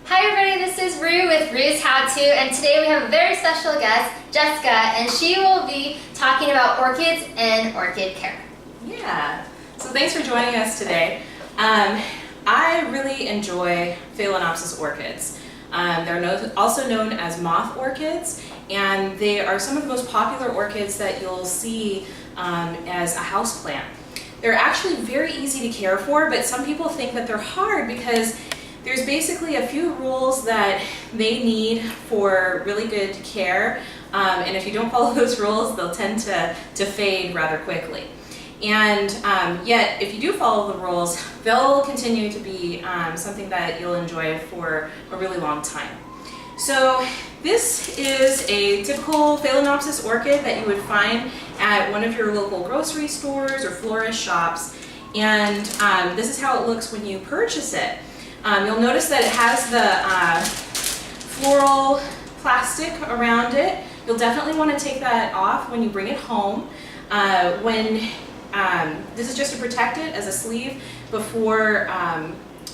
Hi everybody, this is Rue with Rue's How To, and today we have a very special guest, Jessica, and she will be talking about orchids and orchid care. Yeah, so thanks for joining us today. I really enjoy Phalaenopsis orchids. They're also known as moth orchids, and they are some of the most popular orchids that you'll see as a houseplant. They're actually very easy to care for, but some people think that they're hard because there's basically a few rules that they need for really good care, and if you don't follow those rules, they'll tend to fade rather quickly. And yet, if you do follow the rules, they'll continue to be something that you'll enjoy for a really long time. So this is a typical Phalaenopsis orchid that you would find at one of your local grocery stores or florist shops, and this is how it looks when you purchase it. You'll notice that it has the floral plastic around it. You'll definitely want to take that off when you bring it home. This is just to protect it as a sleeve before,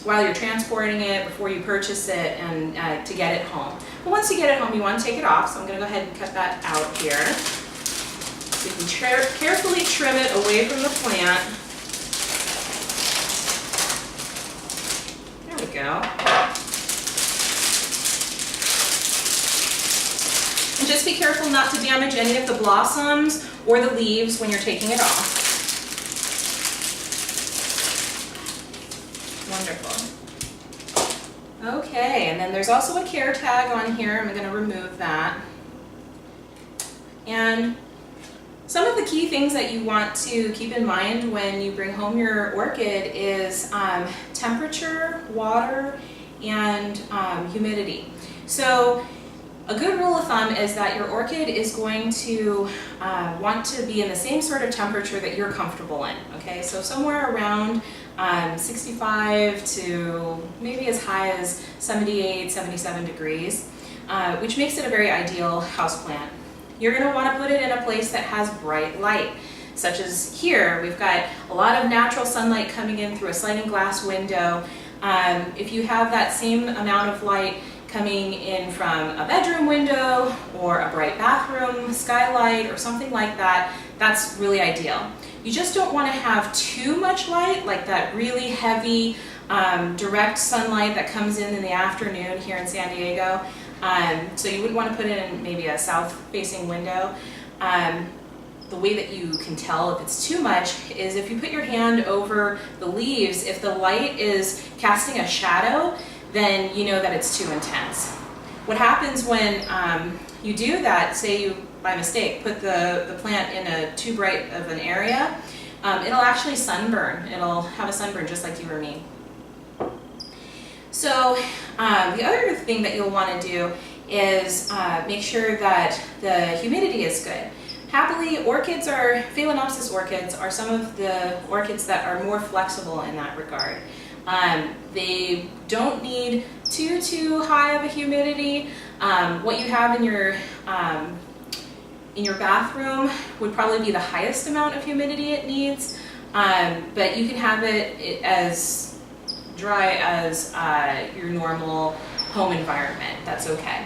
while you're transporting it, before you purchase it, and to get it home. But once you get it home, you want to take it off, so I'm going to go ahead and cut that out here. So you can carefully trim it away from the plant. There we go. And just be careful not to damage any of the blossoms or the leaves when you're taking it off. Wonderful. Okay, and then there's also a care tag on here. I'm going to remove that. And some of the key things that you want to keep in mind when you bring home your orchid is temperature, water, and humidity. So a good rule of thumb is that your orchid is going to want to be in the same sort of temperature that you're comfortable in. Okay, so somewhere around 65 to maybe as high as 78, 77 degrees, which makes it a very ideal houseplant. You're going to want to put it in a place that has bright light, such as here. We've got a lot of natural sunlight coming in through a sliding glass window. If you have that same amount of light coming in from a bedroom window or a bright bathroom skylight or something like that, that's really ideal. You just don't want to have too much light, like that really heavy direct sunlight that comes in the afternoon here in San Diego. So you would want to put it in maybe a south-facing window. The way that you can tell if it's too much is if you put your hand over the leaves. If the light is casting a shadow, then you know that it's too intense. What happens when you do that, say you by mistake put the plant in a too bright of an area, it'll actually sunburn. It'll have a sunburn just like you or me. So the other thing that you'll want to do is make sure that the humidity is good. Happily, Phalaenopsis orchids are some of the orchids that are more flexible in that regard. They don't need too high of a humidity. What you have in your bathroom would probably be the highest amount of humidity it needs, but you can have it as dry as your normal home environment. That's okay.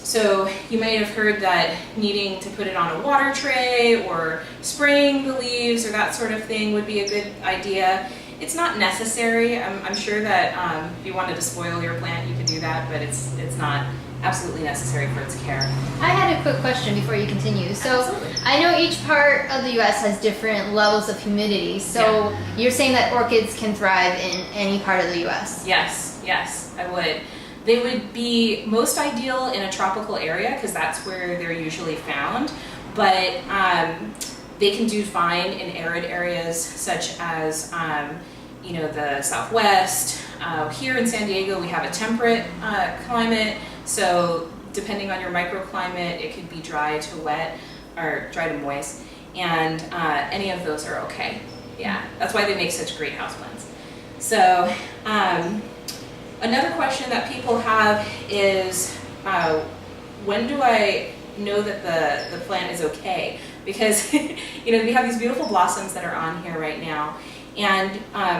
So you might have heard that needing to put it on a water tray or spraying the leaves or that sort of thing would be a good idea. It's not necessary. I'm sure that if you wanted to spoil your plant, you could do that, but it's not absolutely necessary for its care. I had a quick question before you continue. So Absolutely. I know each part of the U.S. has different levels of humidity. So Yeah. You're saying that orchids can thrive in any part of the U.S.? Yes, I would. They would be most ideal in a tropical area because that's where they're usually found, but they can do fine in arid areas such as the Southwest. Here in San Diego we have a temperate climate, so depending on your microclimate it could be dry to wet or dry to moist, and any of those are okay. Yeah, that's why they make such great houseplants. So another question that people have is when do I know that the plant is okay? Because we have these beautiful blossoms that are on here right now, and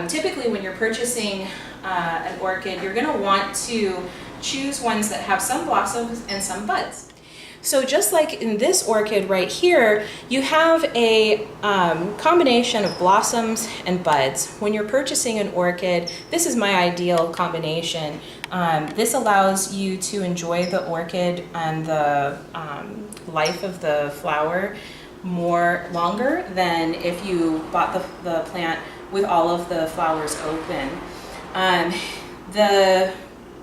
typically when you're purchasing an orchid, you're going to want to choose ones that have some blossoms and some buds. So just like in this orchid right here, you have a combination of blossoms and buds. When you're purchasing an orchid, this is my ideal combination. This allows you to enjoy the orchid and the life of the flower longer than if you bought the plant with all of the flowers open.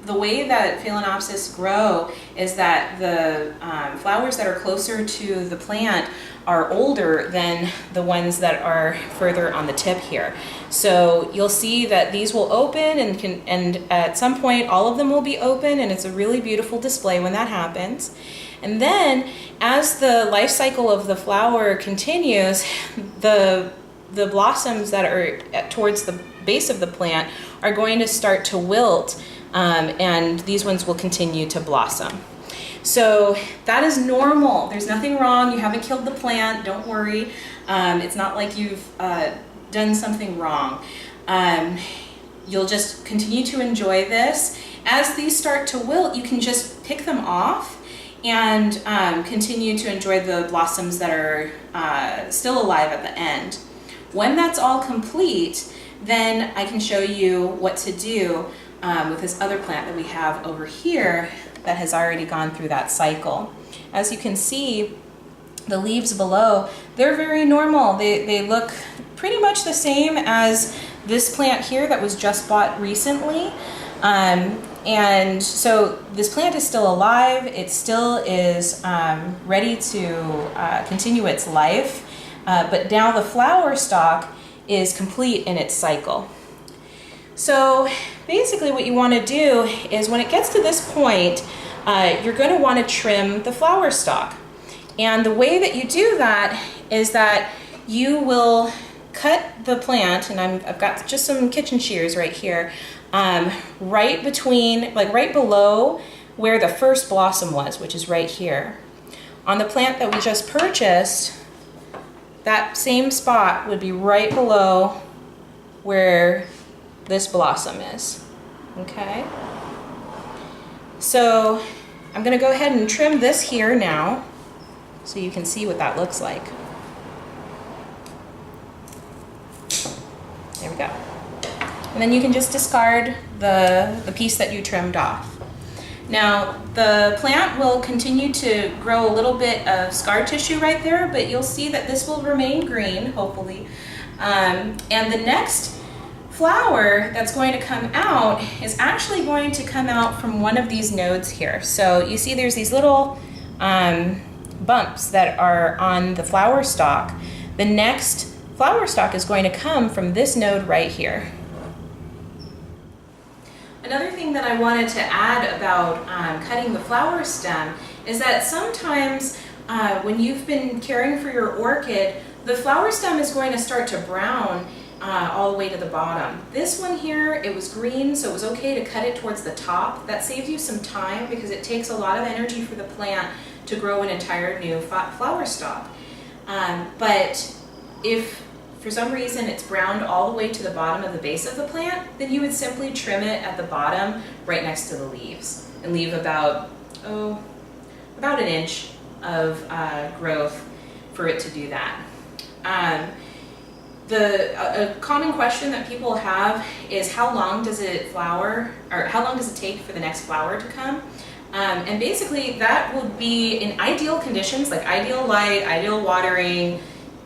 The way that Phalaenopsis grow is that the flowers that are closer to the plant are older than the ones that are further on the tip here. So you'll see that these will open and at some point all of them will be open, and it's a really beautiful display when that happens. And then as the life cycle of the flower continues, the blossoms that are towards the base of the plant are going to start to wilt, and these ones will continue to blossom. So that is normal. There's nothing wrong. You haven't killed the plant. Don't worry. It's not like you've done something wrong. You'll just continue to enjoy this. As these start to wilt, you can just pick them off and continue to enjoy the blossoms that are still alive at the end. When that's all complete, then I can show you what to do with this other plant that we have over here that has already gone through that cycle. As you can see, the leaves below, they're very normal. They look pretty much the same as this plant here that was just bought recently. And so this plant is still alive. It still is ready to continue its life. But now the flower stalk is complete in its cycle. So basically what you want to do is when it gets to this point, you're going to want to trim the flower stalk. And the way that you do that is that you will cut the plant, and I've got just some kitchen shears right here, right between, like right below where the first blossom was, which is right here. On the plant that we just purchased, that same spot would be right below where this blossom is, okay? So I'm gonna go ahead and trim this here now so you can see what that looks like. There we go. And then you can just discard the piece that you trimmed off. Now, the plant will continue to grow a little bit of scar tissue right there, but you'll see that this will remain green, hopefully. And the next flower that's going to come out is actually going to come out from one of these nodes here. So you see there's these little bumps that are on the flower stalk. The next flower stalk is going to come from this node right here. Another thing that I wanted to add about cutting the flower stem is that sometimes when you've been caring for your orchid, the flower stem is going to start to brown all the way to the bottom. This one here, it was green, so it was okay to cut it towards the top. That saves you some time because it takes a lot of energy for the plant to grow an entire new flower stalk. But if for some reason it's browned all the way to the bottom of the base of the plant, then you would simply trim it at the bottom right next to the leaves and leave about an inch of growth for it to do that. A common question that people have is how long does it flower, or how long does it take for the next flower to come? And basically that would be in ideal conditions, like ideal light, ideal watering,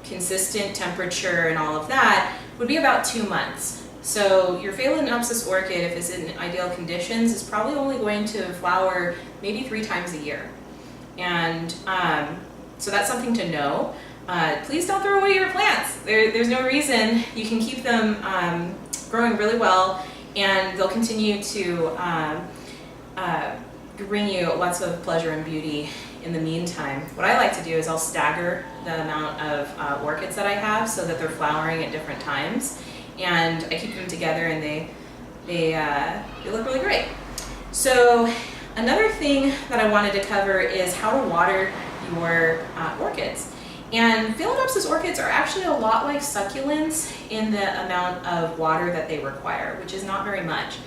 consistent temperature and all of that, would be about 2 months. So your Phalaenopsis orchid, if it's in ideal conditions, is probably only going to flower maybe 3 times a year. And so that's something to know. Please don't throw away your plants. There's no reason. You can keep them growing really well, and they'll continue to bring you lots of pleasure and beauty in the meantime. What I like to do is I'll stagger the amount of orchids that I have so that they're flowering at different times, and I keep them together and they look really great. So another thing that I wanted to cover is how to water your orchids. And Phalaenopsis orchids are actually a lot like succulents in the amount of water that they require, which is not very much.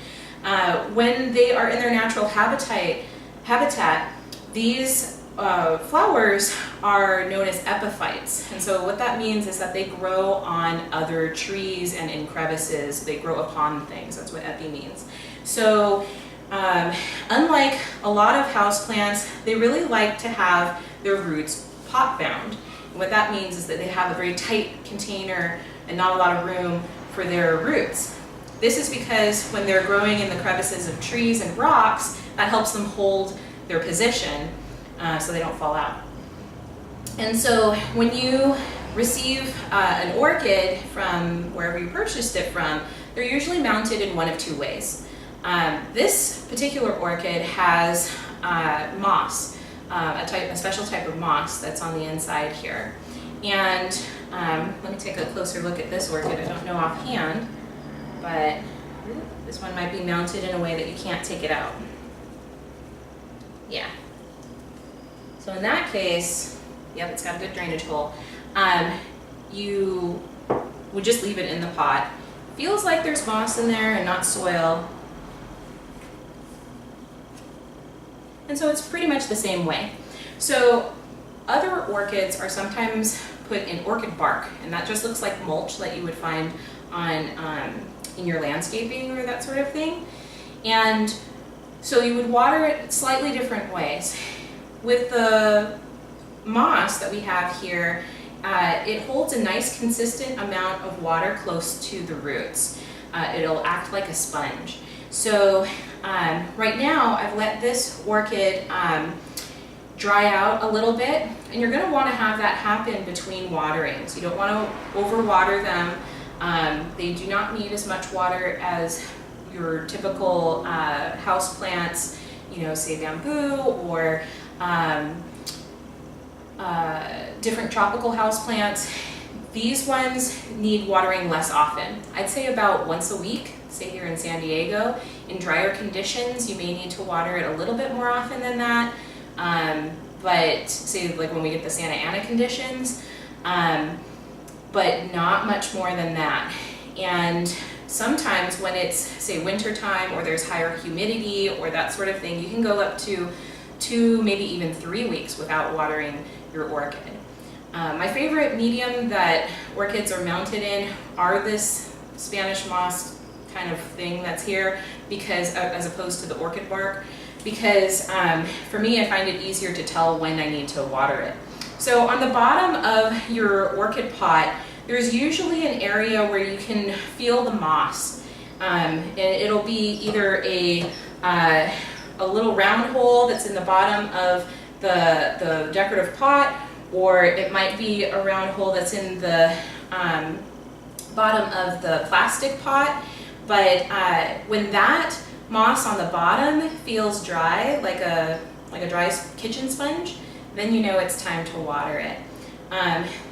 When they are in their natural habitat, these flowers are known as epiphytes. And so what that means is that they grow on other trees and in crevices. They grow upon things. That's what epi means. So unlike a lot of houseplants, they really like to have their roots pot bound. And what that means is that they have a very tight container and not a lot of room for their roots. This is because when they're growing in the crevices of trees and rocks, that helps them hold their position so they don't fall out. And so when you receive an orchid from wherever you purchased it from, they're usually mounted in one of two ways. This particular orchid has moss, a special type of moss that's on the inside here. And let me take a closer look at this orchid. I don't know offhand, but this one might be mounted in a way that you can't take it out. Yeah. So in that case, yep, it's got a good drainage hole. You would just leave it in the pot. Feels like there's moss in there and not soil. And so it's pretty much the same way. So other orchids are sometimes put in orchid bark, and that just looks like mulch that you would find on in your landscaping or that sort of thing. And so you would water it slightly different ways. With the moss that we have here, it holds a nice consistent amount of water close to the roots. It'll act like a sponge. So right now I've let this orchid dry out a little bit, and you're going to want to have that happen between waterings. You don't want to overwater them. They do not need as much water as your typical house plants, you know, say bamboo or different tropical house plants. These ones need watering less often. I'd say about once a week, say here in San Diego. In drier conditions, you may need to water it a little bit more often than that. But say like when we get the Santa Ana conditions, but not much more than that. And sometimes when it's, say, winter time or there's higher humidity or that sort of thing, you can go up to 2, maybe even 3 weeks without watering your orchid. My favorite medium that orchids are mounted in are this Spanish moss kind of thing that's here, because as opposed to the orchid bark, because for me I find it easier to tell when I need to water it. So on the bottom of your orchid pot, there's usually an area where you can feel the moss. And it'll be either a little round hole that's in the bottom of the decorative pot, or it might be a round hole that's in the bottom of the plastic pot. But when that moss on the bottom feels dry, like a dry kitchen sponge, then you know it's time to water it.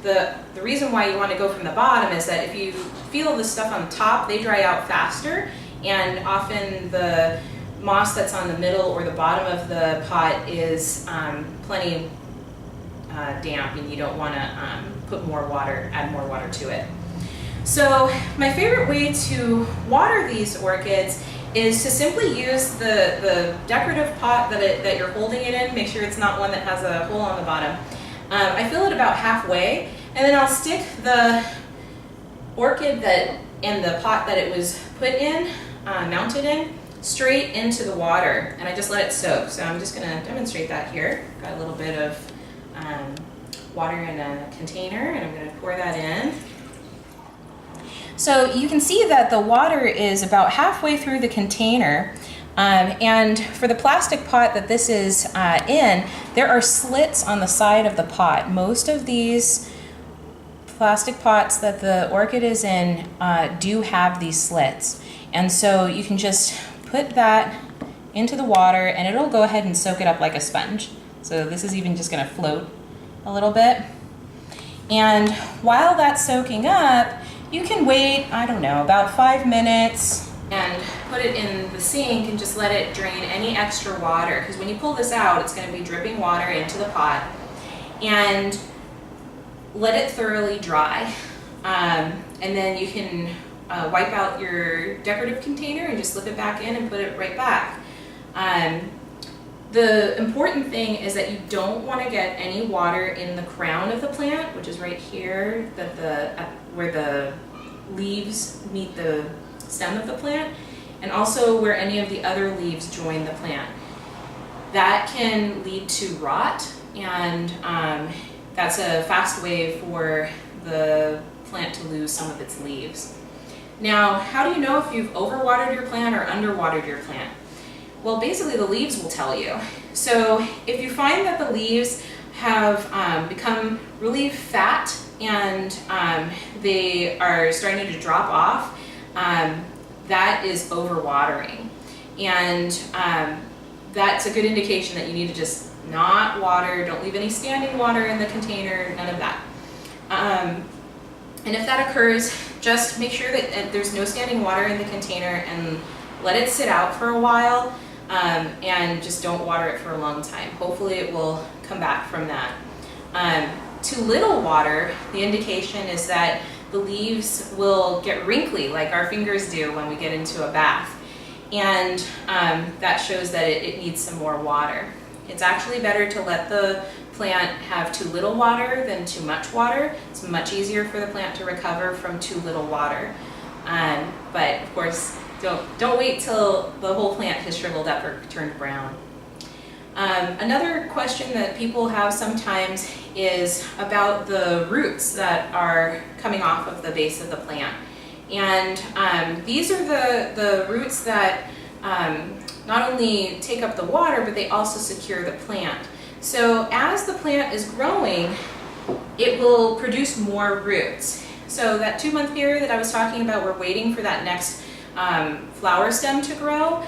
The reason why you want to go from the bottom is that if you feel the stuff on top, they dry out faster, and often the moss that's on the middle or the bottom of the pot is plenty damp, and you don't want to add more water to it. So my favorite way to water these orchids is to simply use the decorative pot that you're holding it in. Make sure it's not one that has a hole on the bottom. I fill it about halfway, and then I'll stick the orchid and the pot that it was put in, mounted in, straight into the water, and I just let it soak. So I'm just going to demonstrate that here. Got a little bit of water in a container, and I'm going to pour that in. So you can see that the water is about halfway through the container, and for the plastic pot that this is in, there are slits on the side of the pot. Most of these plastic pots that the orchid is in do have these slits, and so you can just put that into the water and it'll go ahead and soak it up like a sponge. So this is even just going to float a little bit, and while that's soaking up, you can wait, I don't know, about 5 minutes and put it in the sink and just let it drain any extra water, because when you pull this out, it's going to be dripping water into the pot. And let it thoroughly dry. And then you can wipe out your decorative container and just slip it back in and put it right back. The important thing is that you don't want to get any water in the crown of the plant, which is right here, where the leaves meet the stem of the plant, and also where any of the other leaves join the plant. That can lead to rot, and that's a fast way for the plant to lose some of its leaves. Now, how do you know if you've overwatered your plant or underwatered your plant? Well, basically the leaves will tell you. So if you find that the leaves have become really fat and they are starting to drop off, that is overwatering. And that's a good indication that you need to just not water, don't leave any standing water in the container, none of that. And if that occurs, just make sure that there's no standing water in the container and let it sit out for a while, and just don't water it for a long time. Hopefully it will come back from that. Too little water, the indication is that the leaves will get wrinkly like our fingers do when we get into a bath. And that shows that it needs some more water. It's actually better to let the plant have too little water than too much water. It's much easier for the plant to recover from too little water. But of course, don't wait till the whole plant has shriveled up or turned brown. Another question that people have sometimes is about the roots that are coming off of the base of the plant. And these are the roots that not only take up the water, but they also secure the plant. So as the plant is growing, it will produce more roots. So that 2-month period that I was talking about, we're waiting for that next flower stem to grow.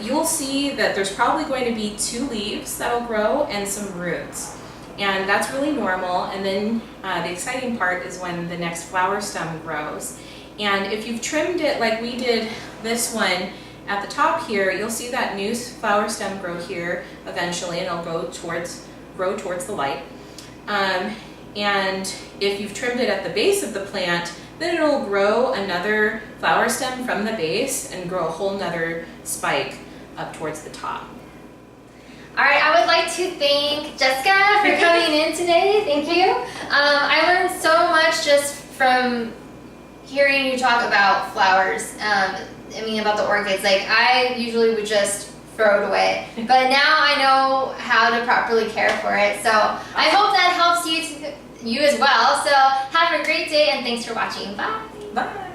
You'll see that there's probably going to be 2 leaves that'll grow and some roots. And that's really normal. And then the exciting part is when the next flower stem grows. And if you've trimmed it like we did this one at the top here, you'll see that new flower stem grow here eventually, and it'll grow towards the light. And if you've trimmed it at the base of the plant, then it'll grow another flower stem from the base and grow a whole nother spike up towards the top. All right, I would like to thank Jessica for coming in today. Thank you. I learned so much just from hearing you talk about flowers. About the orchids. Like, I usually would just throw it away, but now I know how to properly care for it. So I hope that helps you as well. So have a great day, and thanks for watching. Bye. Bye.